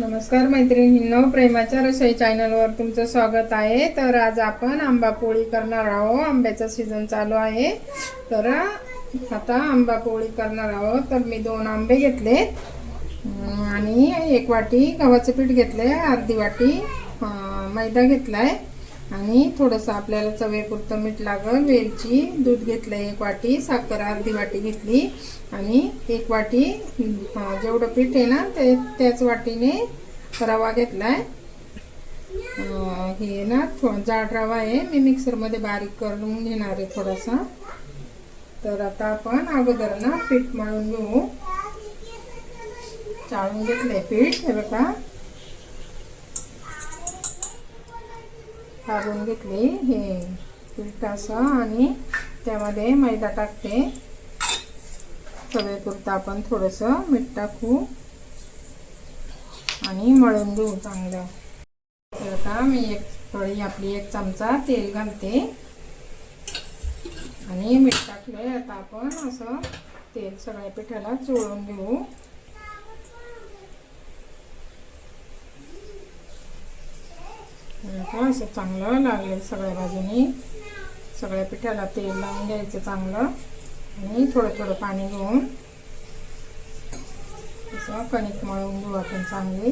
नमस्कार मैत्रिणींनो, प्रेमाच्या रसोई चॅनलवर तुमचं स्वागत आहे। तर आज आपण आंबा पोळी करणार आहोत। आंब्याचा सीझन चालू आहे, तर आता आंबा पोळी करणार आहोत। तर मी 2 आंबे घेतले आणि 1 वाटी गव्हाचे पीठ घेतले, अर्धी वाटी मैदा घेतलाय आणि थोडंसं आपल्याला चवीपुरतं मीठ लागेल। वेलची, दूध घेतलं 1 वाटी, साखर अर्धी वाटी घेतली आणि 1 वाटी जेवढं पीठ आहे ना त्याच वाटीने रवा घेतलाय। हे ना जाड रवा आहे, मी मिक्सरमध्ये बारीक करून घेणार आहे थोडासा। तर आता आपण अगोदर ना पीठ मळून घेऊ। चाळून घेतलंय पीठ, हे बघा काढून घेतली हे पीठ असं आणि त्यामध्ये मैदा टाकते। चवीपुरतं आपण थोडंसं मीठ टाकू आणि मळून घेऊ चांगलं। तर आता मी आपली 1 चमचा तेल घालते आणि मीठ टाकले। आता आपण असं तेल सगळ्या पिठाला चोळून घेऊ। असं चांगलं लागेल सगळ्या बाजूनी, सगळ्या पिठाला तेल लावून घ्यायचं चांगलं आणि थोडं थोडं पाणी घेऊन असं कणिक मळून घेऊ आपण चांगली।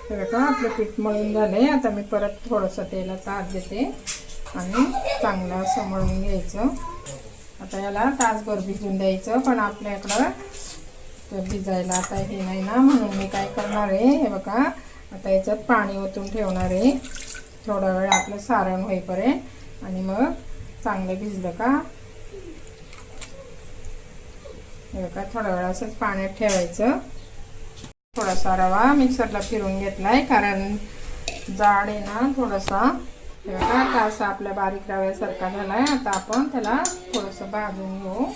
तर बघा आपलं पीठ मळून झालंय। आता मी परत थोडंसं तेलाचा हात देते आणि चांगलं असं मळून घ्यायचं। आता याला तासभर भिजून द्यायचं, पण आपल्याकडं भिजायला आता हे नाही ना, म्हणून मी काय करणार आहे, हे बघा आता याच्यात पाणी ओतून ठेवणार आहे थोडा वेळ आपलं सारण होईपर्यंत आणि मग चांगलं भिजलं का हे बघा थोडा वेळ असंच पाण्यात ठेवायचं। थोडासा रवा मिक्सरला फिरून घेतलाय, कारण जाड आहे ना थोडासा। हे बघा आता असा आपल्या बारीक रव्यासारखा झालाय। आता आपण त्याला थोडंसं भाजून घेऊ।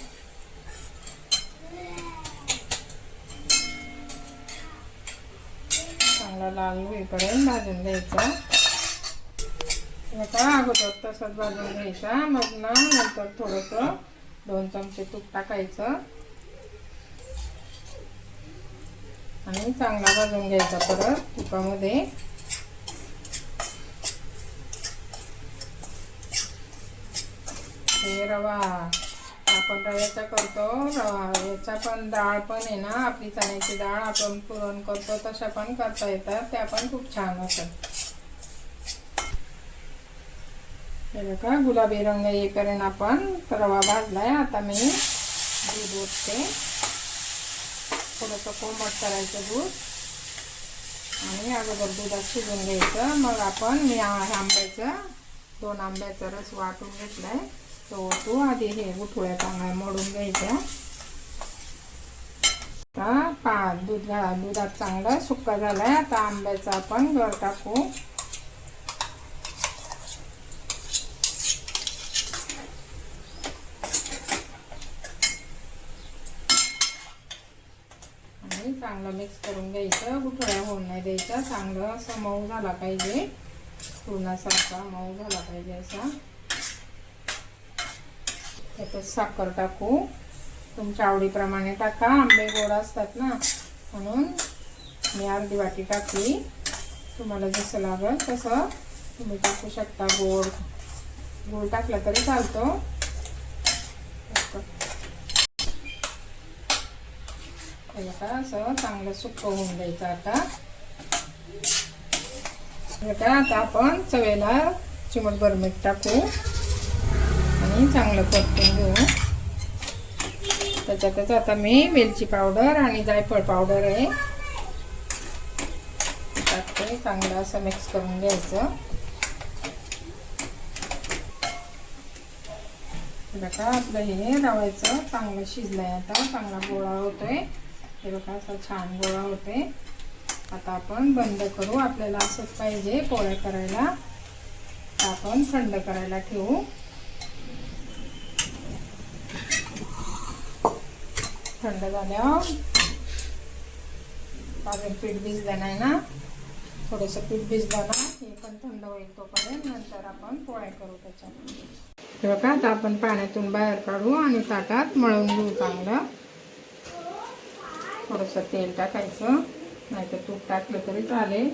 चांगला लाल होईपर्यंत भाजून घ्यायचा। आता अगोदर तसंच भाजून घ्यायचा, मग ना नंतर थोडंसं 2 चमचे तूप टाकायचं आणि चांगला भाजून घ्यायचा परत तुपामध्ये। हे रवा आपण रव्याचा करतो, याचा पण डाळ पण आहे ना, आपली चण्याची डाळ आपण पुरण करतो तशा पण करता येतात, त्या पण खूप छान होतात। हे बघा गुलाबी रंग येईपर्यंत आपण रवा भाजलाय। आता मी दूध ओतते, थोडंसं कोमट करायचं दूध आणि अगोदर दुधात शिजून घ्यायचं। मग आपण मी आंब्याचा 2 आंब्याचा रस वाटून घेतलाय, तो आधी हे गुठळ्या चांगल्या मोडून घ्यायच्या। आता दुधात चांगला सुक्का झालाय। आता आंब्याचा आपण गर टाकू आणि चांगलं मिक्स करून घ्यायचं। गुठळ्या होऊन नाही द्यायच्या, चांगलं असं मऊ झाला पाहिजे, पूर्णासारखा मऊ झाला पाहिजे असा। त्याच्यात साखर टाकू, तुमच्या आवडीप्रमाणे टाका, आंबे गोड असतात ना म्हणून मी अर्धी वाटी टाकली। तुम्हाला जसं लागेल तसं तुम्ही टाकू शकता, गोड टाकला तरी चालतो। असं चांगलं सुक्क होऊन द्यायचं। आता आपण चवीला चिमटभर मीठ टाकू आणि चांगलं परतून घेऊ। त्याच्यातच आता मी वेलची पावडर आणि जायफळ पावडर आहे टाकते, चांगलं असं मिक्स करून घ्यायचं। बघा आपलं हे रव्याचं चांगलं शिजलंय, आता चांगला गोळा होतोय। हे बघा असं छान गोळा होतोय। आता आपण बंद करू, आपल्याला असंच पाहिजे पोळ्या करायला। आपण थंड करायला ठेवू। थंड झाल्यावर अजून पीठ भिजलं नाही ना, थोडंसं पीठ भिजलं ना, हे पण थंड होईल तोपर्यंत, नंतर आपण पोळ्या करू त्याच्यात। हे बघा आता आपण पाण्यातून बाहेर काढू आणि ताटात मळून घेऊ चांगलं. थोडंसं तेल टाकायचं, नाहीतर तूप टाकलं तरी चालेल.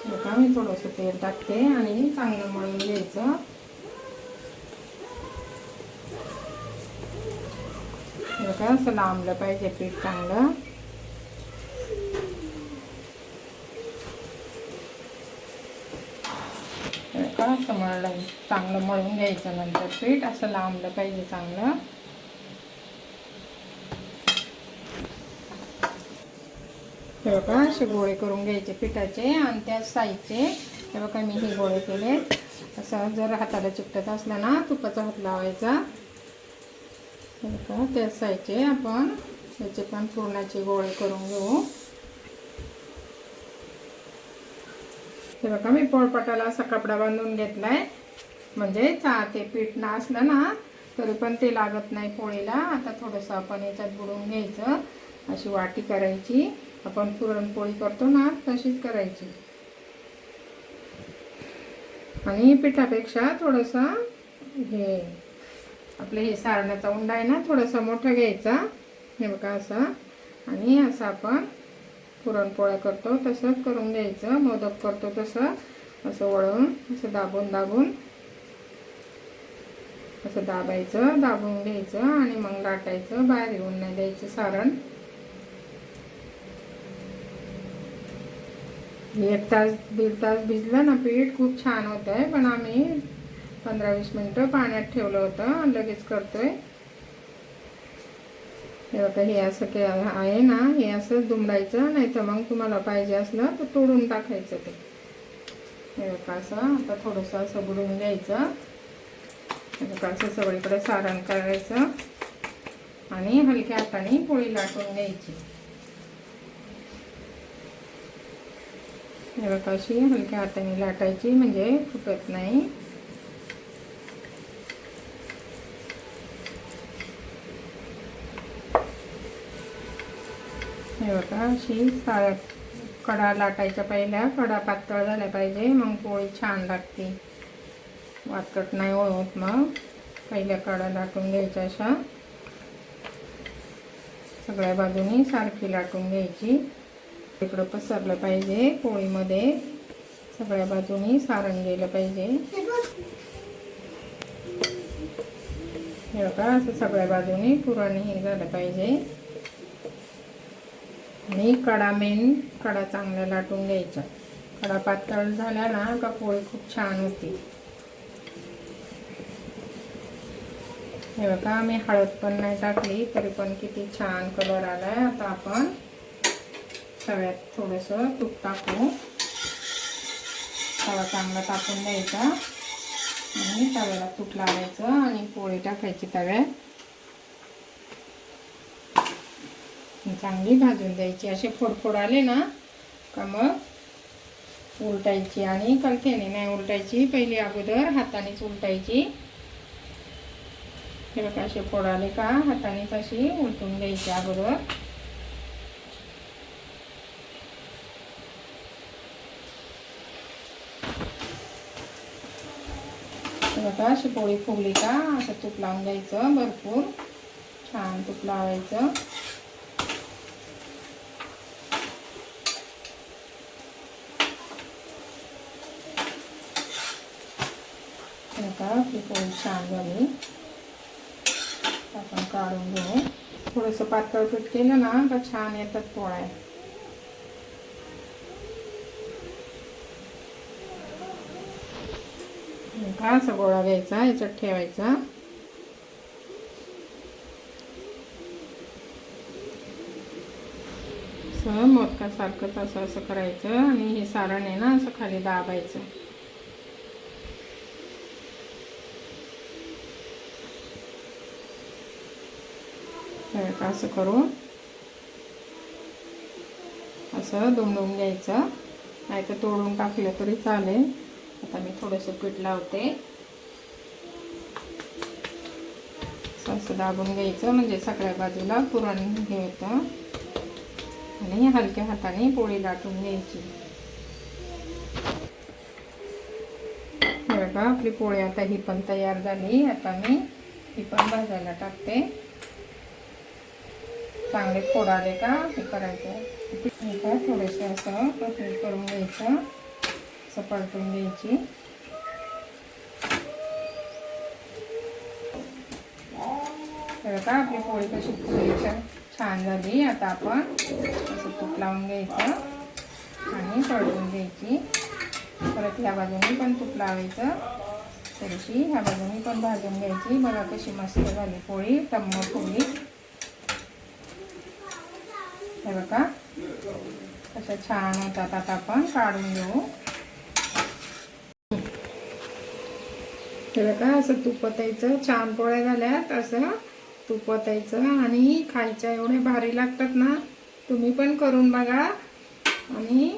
बघा मी थोडंसं तेल टाकते आणि चांगलं मळून घ्यायचं. बघा असं लांबलं पाहिजे पीठ चांगलं. बघा असं मळलं, चांगलं मळून घ्यायचं. नंतर पीठ असं लांबलं पाहिजे चांगलं. हे बघा असे गोळे करून घ्यायचे पिठाचे आणि त्याच साईजचे. हे बघा मी हे गोळे केले. असं जर हाताला चिकटत असला ना तुपाचा हात लावायचा. हे बघा त्याच साईजचे आपण याचे पण पुरणाचे गोळे करून घेऊ. हे बघा मी पोळपाटाला असा कपडा बांधून घेतलाय, म्हणजे ते पीठ ना असलं ना तरी पण ते लागत नाही पोळीला. आता थोडंसं आपण याच्यात बुडवून घ्यायचं. अशी वाटी करायची, आपण पुरणपोळी करतो ना तशीच करायची. आणि पिठापेक्षा थोडंसं हे आपलं हे सारण्याचा उंडा आहे ना थोडासा मोठा घ्यायचा. हे बघा असं, आणि असं आपण पुरणपोळ्या करतो तसंच करून घ्यायचं. मोदक करतो तसं असं वळून असं दाबून असं दाबायचं, दाबून घ्यायचं आणि मग लाटायचं. बाहेर येऊन नाही द्यायचं सारण. 1 तास 1.5 तास भिजलं ना पीठ खूप छान होत आहे. पण आम्ही 15-20 मिनटं पाण्यात ठेवलं होतं, लगेच करतोय. हे बघा हे असं के आहे ना, हे असं दुमडायचं, नाही तर मग तुम्हाला पाहिजे असलं तर तोडून टाकायचं ते. हे बघा असं आता थोडंसं असं बुडवून घ्यायचं. हे बघा असं सगळीकडे सारण करायचं आणि हलक्या हाताने पोळी लाटून घ्यायची. हे बघा अशी हलक्या हाताने लाटायची, म्हणजे फुटत नाही. हे बघा अशी कडा लाटायच्या. पहिल्या कडा पातळ झाल्या पाहिजे, मग पोळी छान लागते. वाटकट नाही होत. मग पहिल्या कडा लाटून घ्यायच्या अशा सगळ्या बाजूनी सारखी लाटून घ्यायची. इकडं पसरलं पाहिजे पोळीमध्ये, सगळ्या बाजूनी सारण गेलं पाहिजे. हे बघा असं सगळ्या बाजूनी पुरण हे झालं पाहिजे. आणि कडा चांगला लाटून घ्यायचा. कडा पातळ झाला ना का पोळी खूप छान होती. हे बघा मी हळद पण नाही टाकली तरी पण किती छान कलर आलाय. आता आपण तव्यात थोडंसं तूप टाकू. तवा चांगला टाकून द्यायचा आणि तव्याला तूप लावायचं आणि पोळी टाकायची तव्यात. चांगली भाजून द्यायची. असे फोडफोड आले ना का मग उलटायची, आणि कलथेने नाही उलटायची, पहिली अगोदर हातानेच उलटायची. हे बघा असे फोड आले का हातानेच अशी उलटून घ्यायची अगोदर. बघा अशी पोळी फुगली का असं तूप लावून द्यायचं. भरपूर छान तूप लावायचं. बघा आपली पोळी छान झाली. आपण काढून घेऊ. थोडंसं पातळ पीठ केलं ना का छान येतात पोळ्या. असा गोळा घ्यायचा, याच्यात ठेवायचा. असं मोदकासारखं असं करायचं आणि हे सारण आहे ना असं खाली दाबायचं. असं करून असं दुमडून घ्यायचं, नाही तर तोडून टाकलं तरी चालेल. आता मी थोडंसं पीठ लावते. असं दाबून घ्यायचं, म्हणजे सगळ्या बाजूला पुरण हे होतं. आणि हलक्या हाताने पोळी लाटून घ्यायची. बघा आपली पोळी आता ही पण तयार झाली. आता मी ही पण भाजायला टाकते. चांगले फोडाले का हे करायचं. का थोडेसे असं करून घ्यायचं, असं परतून घ्यायची. तर का आपली पोळी कशी फुगली छान झाली. आता आपण असं तूप लावून घ्यायचं आणि परतून घ्यायची. परत ह्या बाजूनी पण तूप लावायचं थोडीशी, ह्या बाजूनी पण भाजून घ्यायची. बघा कशी मस्त झाली पोळी, टम्म फुगली. हे बघा कशा छान होतात. आता आपण काढून घेऊ. हे बघा असं तूप ओतायचं. छान पोळ्या झाल्यात. असं तूप ओतायचं आणि खायच्या एवढे भारी लागतात ना. तुम्ही पण करून बघा. आणि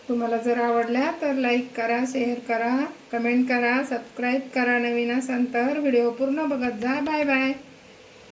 तुम्हाला जर आवडल्या तर लाईक करा, शेअर करा, कमेंट करा, सबस्क्राईब करा. नवीन असाल तर व्हिडिओ पूर्ण बघत जा. Bye bye.